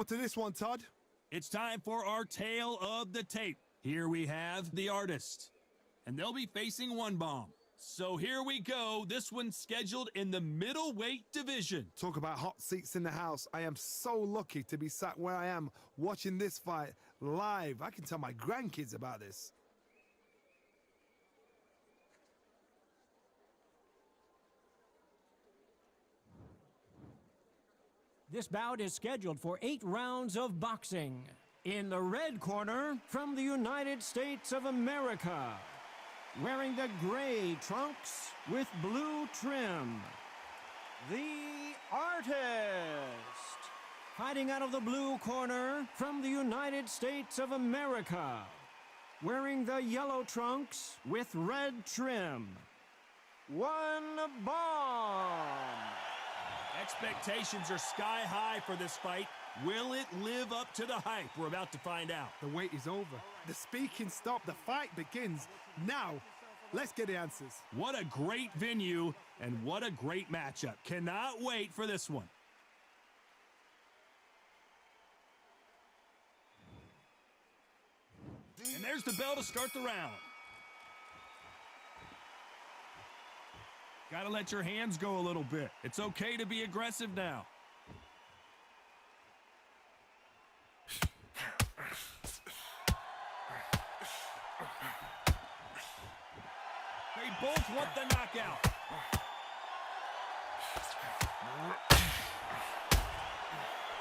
To this one, Todd. It's time for our tale of the tape. Here we have the artist, and they'll be facing one bomb. So here we go. This one's scheduled in the middleweight division. Talk about hot seats in the house. I am so lucky to be sat where I am watching this fight live. I can tell my grandkids about this. This bout is scheduled for 8 rounds of boxing. In the red corner, from the United States of America, wearing the gray trunks with blue trim, the artist. Fighting out of the blue corner, from the United States of America, wearing the yellow trunks with red trim, one bomb. Expectations are sky high for this fight. Will it live up to the hype? We're about to find out. The wait is over. The speaking stopped. The fight begins. Now, let's get the answers. What a great venue and what a great matchup. Cannot wait for this one. And there's the bell to start the round. Gotta let your hands go a little bit. It's okay to be aggressive now. They both want the knockout.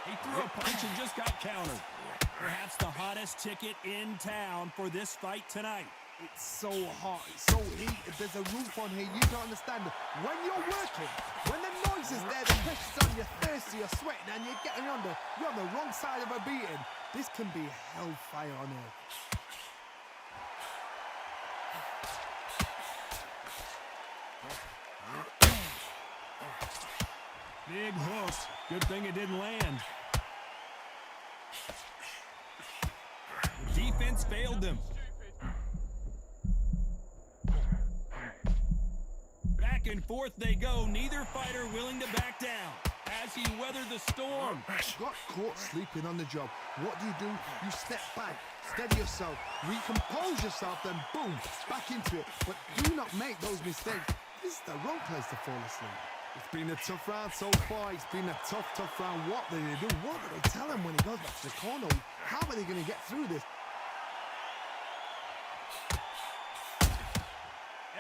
He threw a punch and just got countered. Perhaps the hottest ticket in town for this fight tonight. It's so hot, it's so heated, there's a roof on here, you don't understand. When you're working, when the noise is there, the pressure's on, you're thirsty, you're sweating, and you're getting you're on the wrong side of a beating. This can be hellfire on earth. Big hook. Good thing it didn't land. The defense failed them. Back and forth they go, neither fighter willing to back down as he weathered the storm. Got caught sleeping on the job. What do? You step back, steady yourself, recompose yourself, then boom, back into it. But do not make those mistakes. This is the wrong place to fall asleep. It's been a tough round so far. It's been a tough round. What do they do? What do they tell him when he goes back to the corner? How are they going to get through this?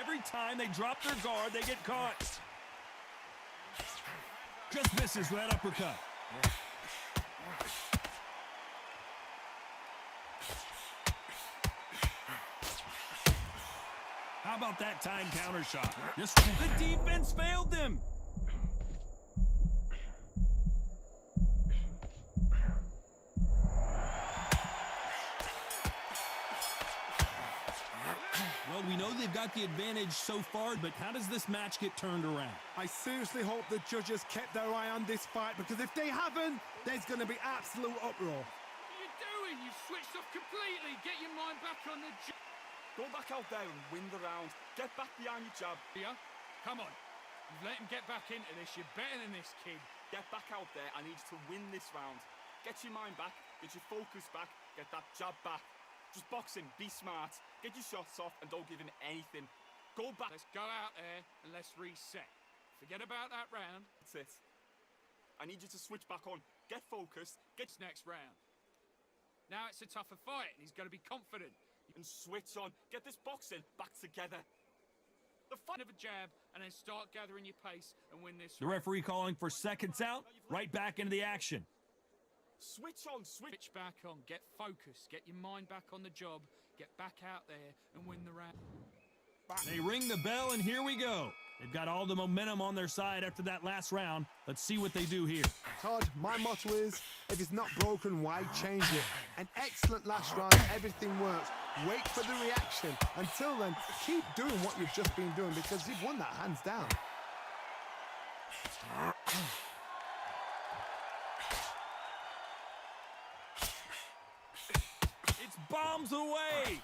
Every time they drop their guard, they get caught. Just misses with that uppercut. How about that time counter shot? The defense failed them. Well, we know they've got the advantage so far, but how does this match get turned around? I seriously hope the judges kept their eye on this fight, because if they haven't, there's going to be absolute uproar. What are you doing? You switched off completely. Get your mind back on the job. Go back out there and win the round. Get back behind your jab. Yeah? Come on. You've let him get back into this. You're better than this, kid. Get back out there. I need you to win this round. Get your mind back. Get your focus back. Get that jab back. Just boxing. Be smart. Get your shots off and don't give in anything. Go back. Let's go out there and let's reset. Forget about that round. That's it. I need you to switch back on. Get focused. Get This next round. Now it's a tougher fight and he's got to be confident. and switch on. Get this boxing back together. The fight of a jab and then start gathering your pace and win this The referee calling for seconds out. Right back into the action. Switch on, switch. Switch back on, get focused, get your mind back on the job, get back out there and win the round. They ring the bell, and here we go. They've got all the momentum on their side after that last round. Let's see what they do here. Todd, my motto is, if it's not broken, why change it? An excellent last round, everything works. Wait for the reaction. Until then, keep doing what you've just been doing, because you've won that hands down. It's bombs away.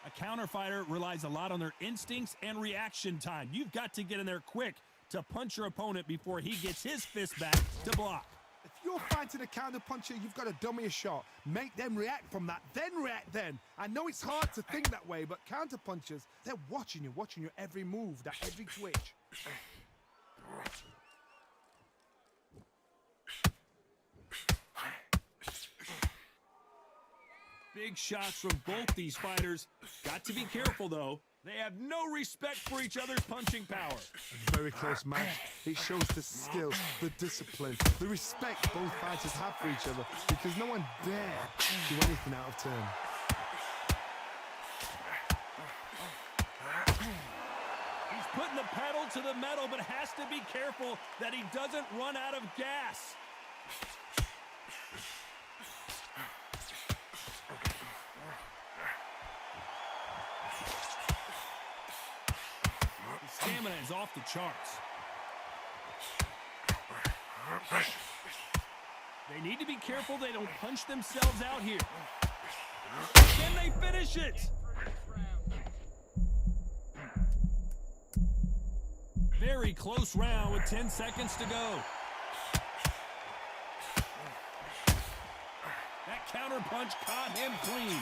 A counter fighter relies a lot on their instincts and reaction time. You've got to get in there quick to punch your opponent before he gets his fist back to block. If you're fighting a counter puncher, you've got to dummy a shot. Make them react from that, then react then. I know it's hard to think that way, but counter punchers, they're watching your every move, that every twitch. Big shots from both these fighters. Got to be careful, though. They have no respect for each other's punching power. A very close match. It shows the skill, the discipline, the respect both fighters have for each other, because no one dare do anything out of turn. He's putting the pedal to the metal, but has to be careful that he doesn't run out of gas. Stamina is off the charts. They need to be careful they don't punch themselves out here. Can they finish it? Very close round with 10 seconds to go. That counter punch caught him clean.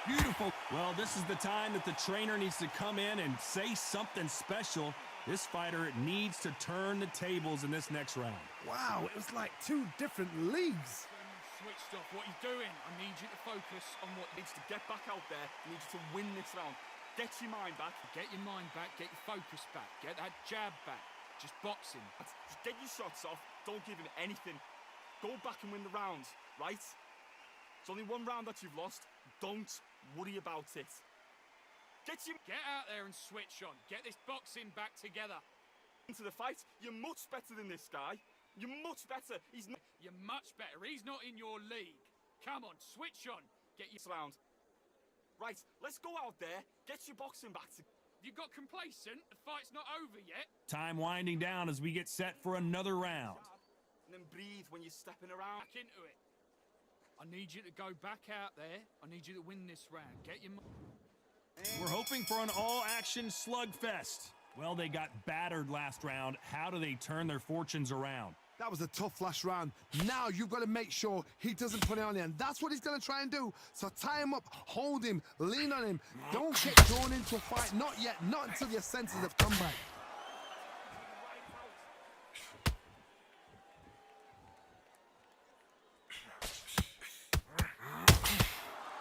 Beautiful. Well, this is the time that the trainer needs to come in and say something special. This fighter needs to turn the tables in this next round. Wow, it was like two different leagues. Switched off. What are you doing? I need you to focus on what Needs to get back out there. Needs to win this round. Get your mind back. Get your mind back, get your focus back, get that jab back. Just boxing. Just get your shots off. Don't give him anything. Go back and win the round, right? It's only one round that you've lost. Don't worry about it. Get out there and switch on. Get this boxing back together. Into the fight. You're much better than this guy. You're much better. He's not. You're much better. He's not in your league. Come on, switch on. Get your round. Right, let's go out there. Get your boxing back to. You got complacent? The fight's not over yet. Time winding down as we get set for another round. And then breathe when you're stepping around. Back into it. I need you to go back out there. I need you to win this round. Get your... We're hoping for an all-action slugfest. Well, they got battered last round. How do they turn their fortunes around? That was a tough last round. Now you've got to make sure he doesn't put it on you, and that's what he's going to try and do. So tie him up, hold him, lean on him. Don't get drawn into a fight. Not yet. Not until your senses have come back.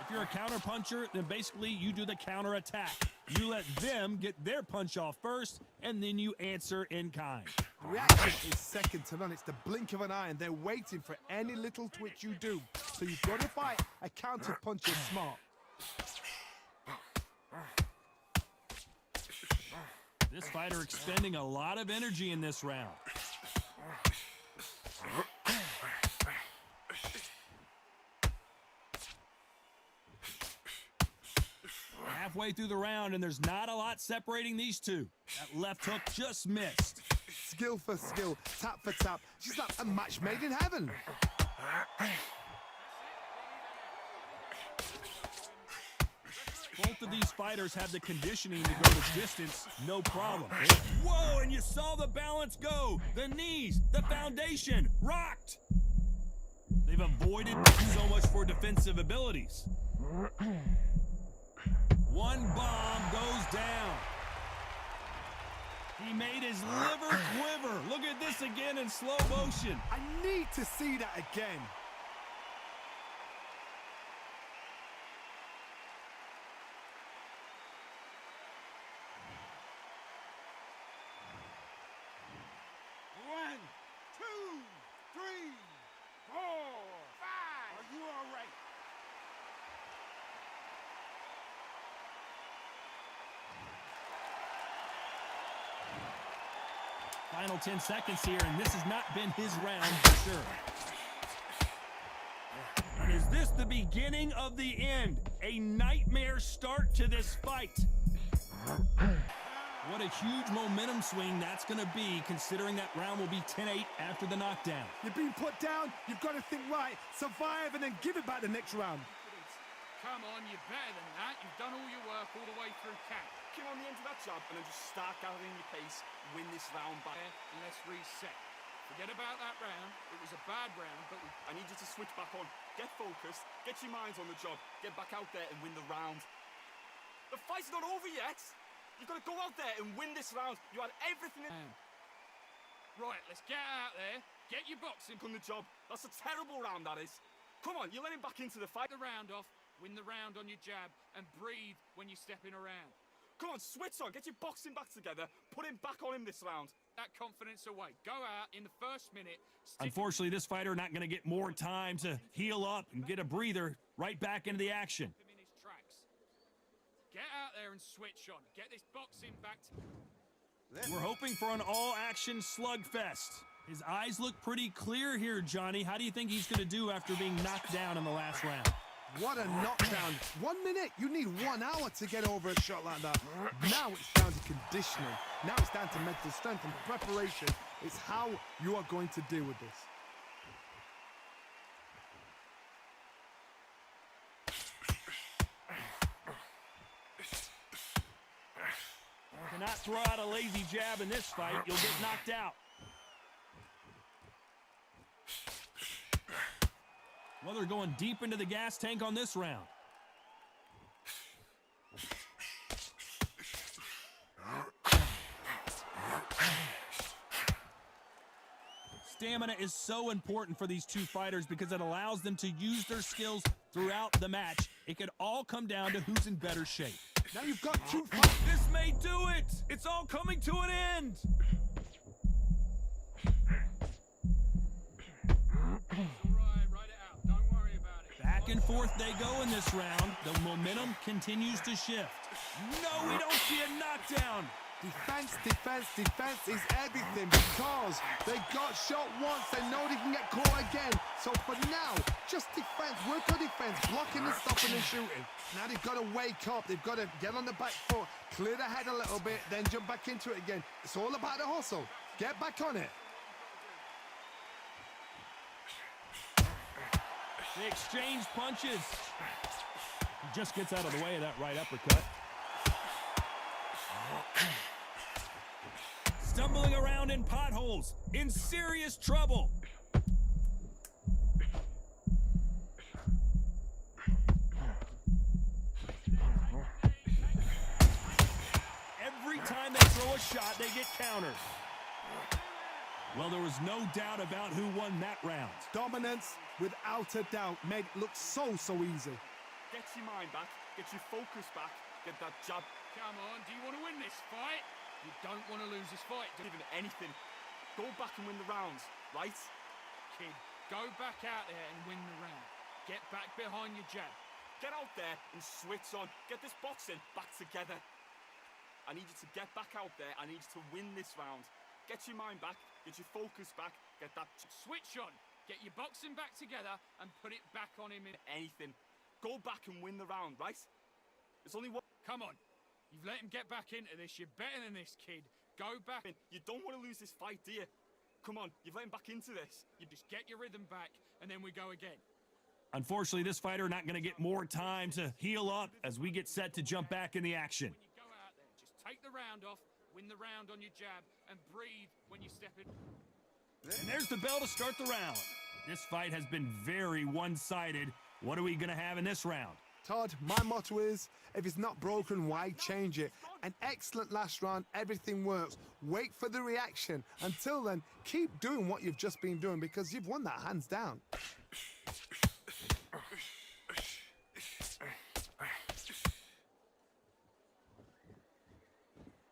If you're a counter puncher, then basically you do the counter attack. You let them get their punch off first, and then you answer in kind. The reaction is second to none. It's the blink of an eye, and they're waiting for any little twitch you do. So you've got to fight a counter puncher smart. This fighter expending a lot of energy in this round. Halfway through the round, and there's not a lot separating these two. That left hook just missed. Skill for skill, tap for tap. She's like a match made in heaven. Both of these fighters have the conditioning to go the distance, no problem. Whoa, and you saw the balance go. The knees, the foundation, rocked. They've avoided so much for defensive abilities. One bomb goes down. He made his liver quiver. Look at this again in slow motion. I need to see that again. One, two, three, 4, 5. Are you all right? Final 10 seconds here, and this has not been his round for sure. And is this the beginning of the end? A nightmare start to this fight. What a huge momentum swing that's going to be, considering that round will be 10-8 after the knockdown. You've been put down, you've got to think right, survive, and then give it back the next round. Come on, you're better than that. You've done all your work all the way through camp. lock in on the end of that jab and then just start gathering your pace, win this round back. And let's reset. Forget about that round. It was a bad round, but I need you to switch back on. Get focused, get your minds on the job, get back out there and win the round. The fight's not over yet. You've got to go out there and win this round. You had everything in. Right, let's get out there. Get your boxing. On the job. That's a terrible round, that is. Come on, you're letting back into the fight. The round off, win the round on your jab, and breathe when you're stepping around. Come on, switch on, get your boxing back together, put him back on him this round. That confidence away. Go out in the first minute. Unfortunately, this fighter not going to get more time to heal up and get a breather right back into the action. Him in his tracks. Get out there and switch on. Get this boxing back. We're hoping for an all-action slugfest. His eyes look pretty clear here, Johnny. How do you think he's going to do after being knocked down in the last round? What a knockdown. 1 minute, you need 1 hour to get over a shot like that. Now it's down to conditioning. Now it's down to mental strength and preparation. It's how you are going to deal with this. You cannot throw out a lazy jab in this fight. You'll get knocked out. Well, they're going deep into the gas tank on this round. Stamina is so important for these two fighters because it allows them to use their skills throughout the match. It could all come down to who's in better shape. Now you've got 2 fights. This may do it! It's all coming to an end! Back and forth they go in this round. The momentum continues to shift. No, we don't see a knockdown. Defense, defense, defense is everything because they got shot once. They know they can get caught again. So for now, just defense, work on defense, blocking and stopping and shooting. Now they've got to wake up. They've got to get on the back foot, clear the head a little bit, then jump back into it again. It's all about the hustle. Get back on it. They exchange punches. He just gets out of the way of that right uppercut. Stumbling around in potholes, in serious trouble. Every time they throw a shot, they get countered. Well, there was no doubt about who won that round. Dominance, without a doubt, made it look so easy. Get your mind back, get your focus back, get that jab. Come on, do you want to win this fight? You don't want to lose this fight. Even anything. Go back and win the rounds, right? Kid, go back out there and win the round. Get back behind your jab. Get out there and switch on. Get this boxing back together. I need you to get back out there. I need you to win this round. Get your mind back, get your focus back, get that switch on. Get your boxing back together and put it back on him in anything. Go back and win the round, right? There's only one. Come on. You've let him get back into this. You're better than this, kid. Go back. You don't want to lose this fight, do you? Come on, you've let him back into this. You just get your rhythm back, and then we go again. Unfortunately, this fighter not going to get more time to heal up as we get set to jump back in the action. When you go out there, just take the round off, win the round on your jab, and breathe when you step in. And there's the bell to start the round. This fight has been very one-sided. What are we going to have in this round? Todd, my motto is, if it's not broken, why change it? An excellent last round, everything works. Wait for the reaction. Until then, keep doing what you've just been doing because you've won that hands down.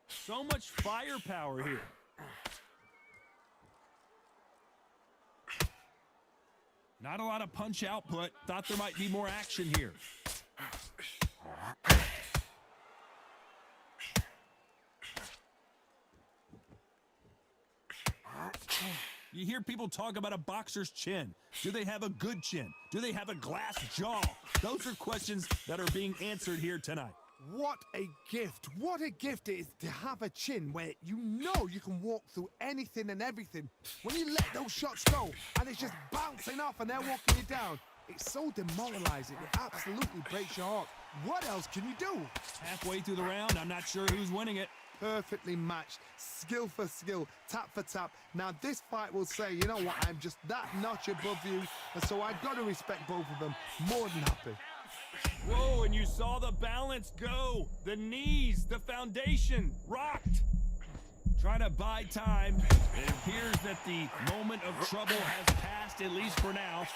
So much firepower here. Not a lot of punch output. Thought there might be more action here. You hear people talk about a boxer's chin. Do they have a good chin? Do they have a glass jaw? Those are questions that are being answered here tonight. What a gift. What a gift it is to have a chin where you know you can walk through anything and everything. When you let those shots go and it's just bouncing off and they're walking you down, it's so demoralizing. It absolutely breaks your heart. What else can you do? Halfway through the round, I'm not sure who's winning it. Perfectly matched, skill for skill, tap for tap. Now this fight will say, you know what, I'm just that notch above you, and so I've got to respect both of them. More than happy. Whoa, and you saw the balance go. The knees, the foundation, rocked. Trying to buy time. It appears that the moment of trouble has passed, at least for now.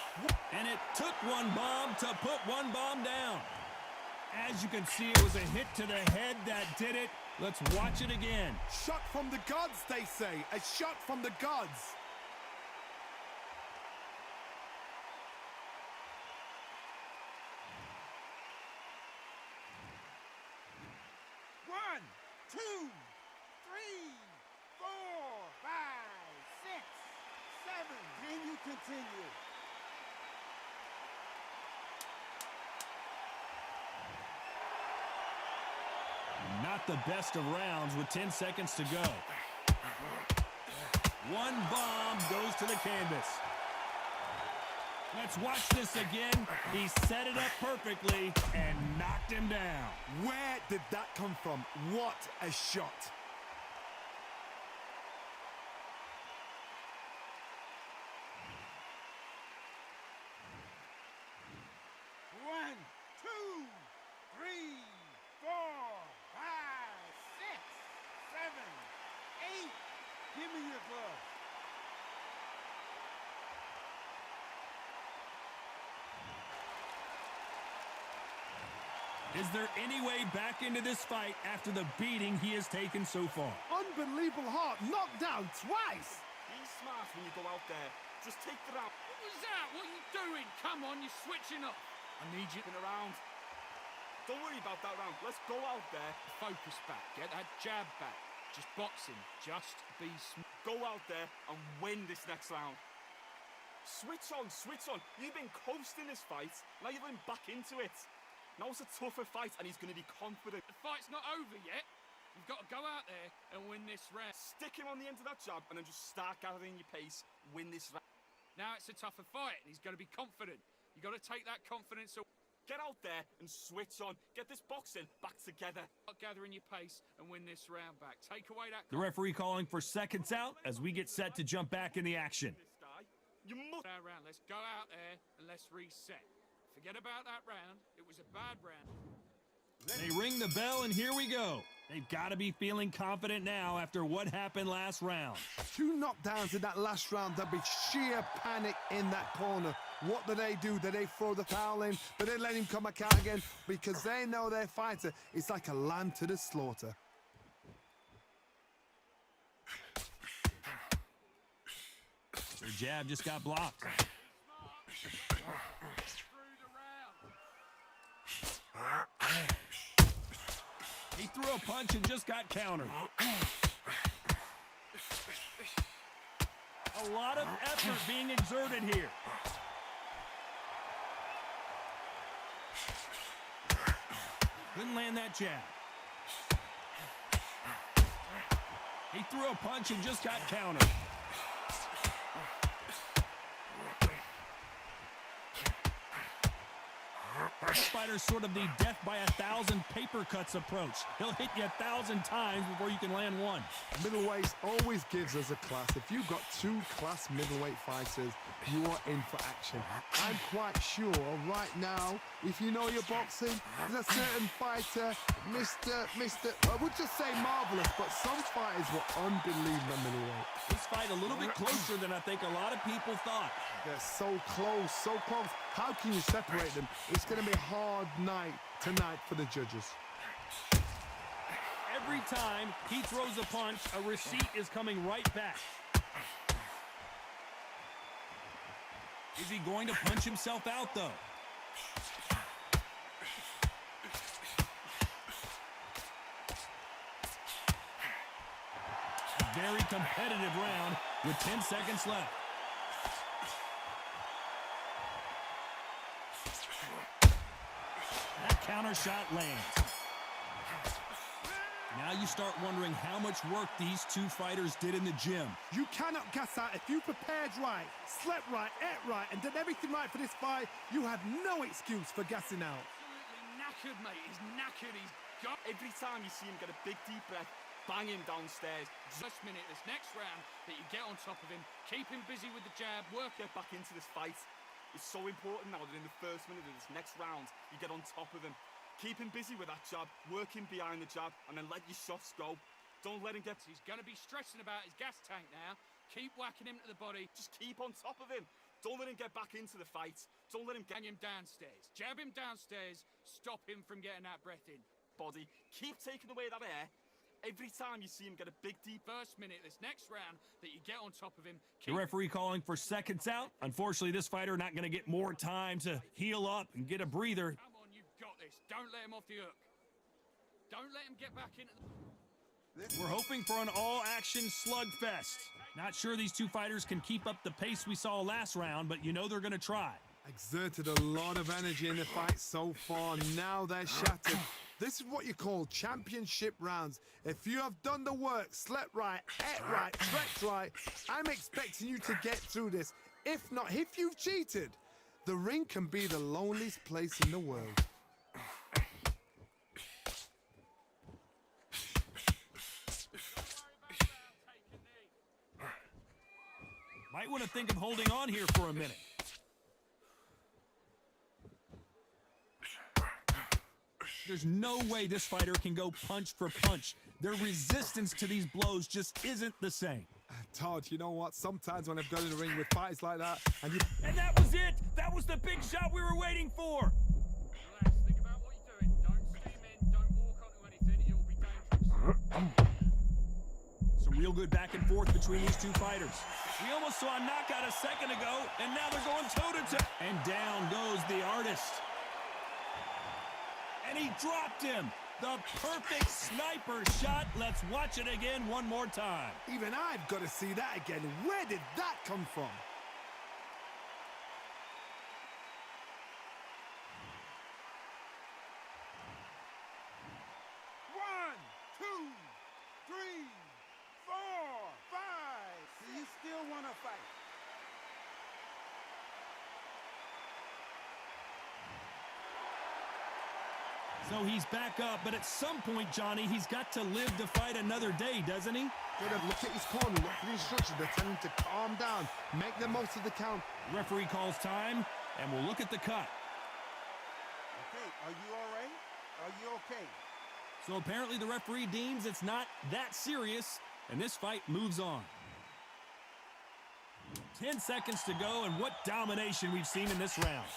And it took one bomb to put one bomb down. As you can see, it was a hit to the head that did it. Let's watch it again. Shot from the gods, they say. A shot from the gods. One, two, three, four, five, six, seven. Can you continue? Not the best of rounds with 10 seconds to go. One bomb goes to the canvas. Let's watch this again. He set it up perfectly and knocked him down. Where did that come from? What a shot. One, two, three, four, five, six, seven, eight. Give me your glove. Is there any way back into this fight after the beating he has taken so far? Unbelievable heart, knocked down twice. Be smart when you go out there. Just take the round. What was that? What are you doing? Come on, you're switching up. I need you. Around. Don't worry about that round. Let's go out there. Focus back. Get that jab back. Just boxing. Just be smart. Go out there and win this next round. Switch on, switch on. You've been coasting this fight. Now you're going back into it. Now it's a tougher fight and he's going to be confident. The fight's not over yet. You've got to go out there and win this round. Stick him on the end of that jab and then just start gathering your pace. Win this round. Now it's a tougher fight and he's going to be confident. You've got to take that confidence away. Get out there and switch on. Get this boxing back together. Gathering your pace and win this round back. Take away that. The referee calling for seconds out as we get set to jump back in the action. This guy, you must. Round. Let's go out there and let's reset. Forget about that round. It was a bad round. They ring the bell and here we go. They've got to be feeling confident now after what happened last round. 2 knockdowns in that last round. There'll be sheer panic in that corner. What do? Do they throw the towel in? Do they let him come back out again? Because they know their fighter is like a lamb to the slaughter. Their jab just got blocked. He threw a punch and just got countered. A lot of effort being exerted here. Couldn't land that jab. He threw a punch and just got countered. This fighter's sort of the death by 1,000 paper cuts approach. He'll hit you 1,000 times before you can land one. Middleweight always gives us a class. If you've got 2 class middleweight fighters, you are in for action. I'm quite sure right now, if you know your boxing, there's a certain fighter, Mr. I would just say marvelous, but some fighters were unbelievable middleweight. This fight a little bit closer than I think a lot of people thought. They're so close, so close. How can you separate them? It's going to be a hard night tonight for the judges. Every time he throws a punch, a receipt is coming right back. Is he going to punch himself out, though? A very competitive round with 10 seconds left. That counter shot lands. Now you start wondering how much work these 2 fighters did in the gym. You cannot gas out. If you prepared right, slept right, ate right, and did everything right for this fight, you have no excuse for gassing out. Absolutely knackered, mate. He's knackered. He's got... Every time you see him get a big deep breath, bang him downstairs. First minute, this next round, that you get on top of him, keep him busy with the jab, work Get back into this fight. It's so important now that in the first minute of this next round, you get on top of him. Keep him busy with that jab, work him behind the jab, and then let your shots go. Don't let him get... He's going to be stressing about his gas tank now. Keep whacking him to the body. Just keep on top of him. Don't let him get back into the fight. Don't let him Bang him downstairs. Jab him downstairs. Stop him from getting that breath in. body. Keep taking away that air. Every time you see him get a big deep... First minute, this next round, that you get on top of him. The referee calling for seconds out. Unfortunately, this fighter not going to get more time to heal up and get a breather. Come on, you've got this. Don't let him off the hook. Don't let him get back into the... We're hoping for an all-action slugfest. Not sure these two fighters can keep up the pace we saw last round, but you know they're going to try. Exerted a lot of energy in the fight so far. Now they're shattered. This is what you call championship rounds. If you have done the work, slept right, ate right, trekked right, I'm expecting you to get through this. If not, if you've cheated, the ring can be the loneliest place in the world. Might want to think of holding on here for a minute. There's no way this fighter can go punch for punch. Their resistance to these blows just isn't the same. Todd, you know what? Sometimes when I've got in the ring with fighters like that, and you... And that was it! That was the big shot we were waiting for! Relax, think about what you're doing. Don't steam in, don't walk onto anything, it'll be dangerous. Some real good back and forth between these two fighters. We almost saw a knockout a second ago, and now they're going toe-to-toe. And down goes the artist. And he dropped him. The perfect sniper shot. Let's watch it again one more time. Even I've got to see that again. Where did that come from? One, two, three, 4, 5. Do you still want to fight? So he's back up, but at some point, Johnny, he's got to live to fight another day, doesn't he? Gotta look at his corner, look for the instructions. They're telling him to calm down, make the most of the count. Referee calls time, and we'll look at the cut. Okay, are you all right? Are you okay? So apparently the referee deems it's not that serious, and this fight moves on. 10 seconds to go, and what domination we've seen in this round.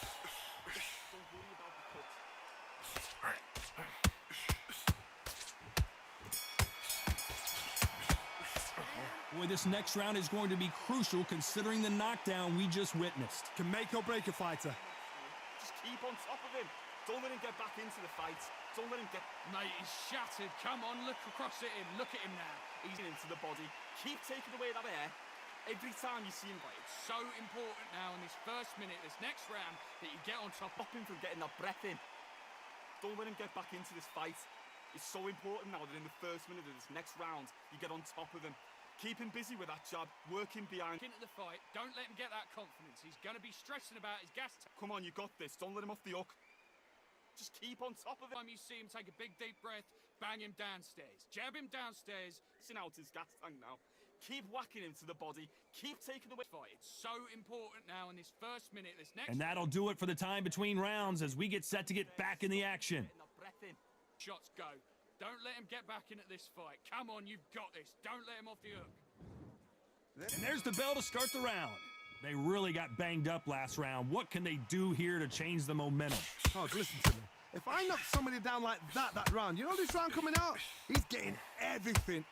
Boy, this next round is going to be crucial considering the knockdown we just witnessed. Can make or break a fighter. Just keep on top of him. Don't let him get back into the fight. Don't let him get... Mate, he's shattered. Come on, look across at him. Look at him now. He's into the body. Keep taking away that air. Every time you see him fight, It's so important now in this first minute, this next round, that you get on top of stop him from getting that breath in. Don't let him get back into this fight. It's so important now that in the first minute of this next round, you get on top of him. Keep him busy with that jab, work him behind. into the fight. Don't let him get that confidence. He's going to be stressing about his gas tank. Come on, you got this. Don't let him off the hook. Just keep on top of him. Time you see him take a big deep breath, bang him downstairs. Jab him downstairs. Missing out his gas tank now. Keep whacking him to the body. Keep taking away... Fight. It's so important now in this first minute, this next And that'll do it for the time between rounds as we get set to get back in the action. Getting that breath in. shots go. Don't let him get back into this fight. Come on, you've got this. Don't let him off the hook. And there's the bell to start the round. They really got banged up last round. What can they do here to change the momentum? Oh, listen to me. If I knock somebody down like that round, you know this round coming out? He's getting everything,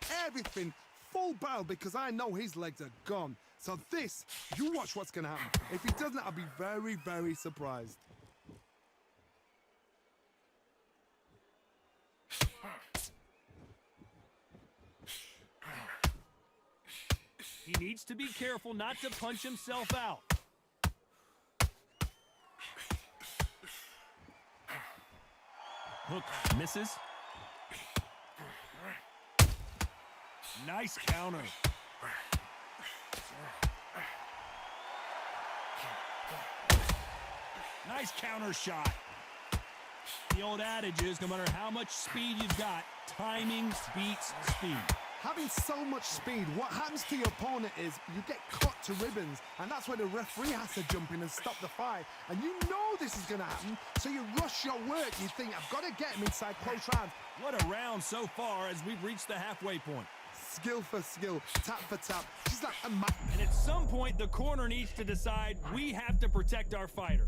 full barrel because I know his legs are gone. So this, you watch what's going to happen. If he doesn't, I'll be very, very surprised. He needs to be careful not to punch himself out. Hook misses. Nice counter. Nice counter shot. The old adage is, no matter how much speed you've got, timing beats speed. Having so much speed, what happens to your opponent is you get cut to ribbons, and that's where the referee has to jump in and stop the fight. And you know this is going to happen, so you rush your work. You think, I've got to get him inside close rounds. What a round so far as we've reached the halfway point. Skill for skill, tap for tap. She's like a And at some point, the corner needs to decide we have to protect our fighter.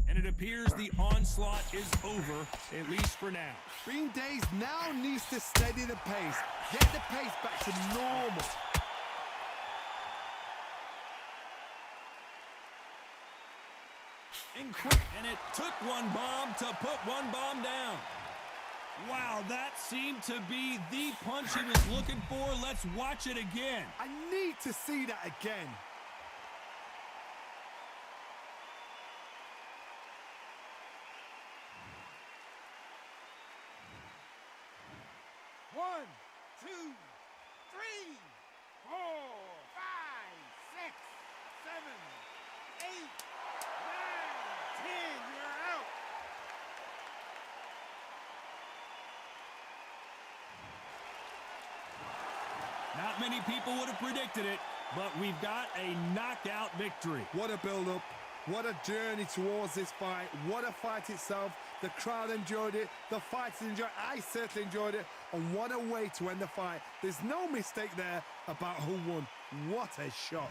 And it appears the onslaught is over, at least for now. Being dazed now needs to steady the pace. Get the pace back to normal. And it took one bomb to put one bomb down. Wow, that seemed to be the punch he was looking for. Let's watch it again. I need to see that again. One, two, three, 4, 5, 6, 7, 8, 9, 10. You're out. Not many people would have predicted it, but we've got a knockout victory. What a build-up. What a journey towards this fight. What a fight itself. The crowd enjoyed it. The fighters enjoyed it. I certainly enjoyed it. And what a way to end the fight. There's no mistake there about who won. What a shot.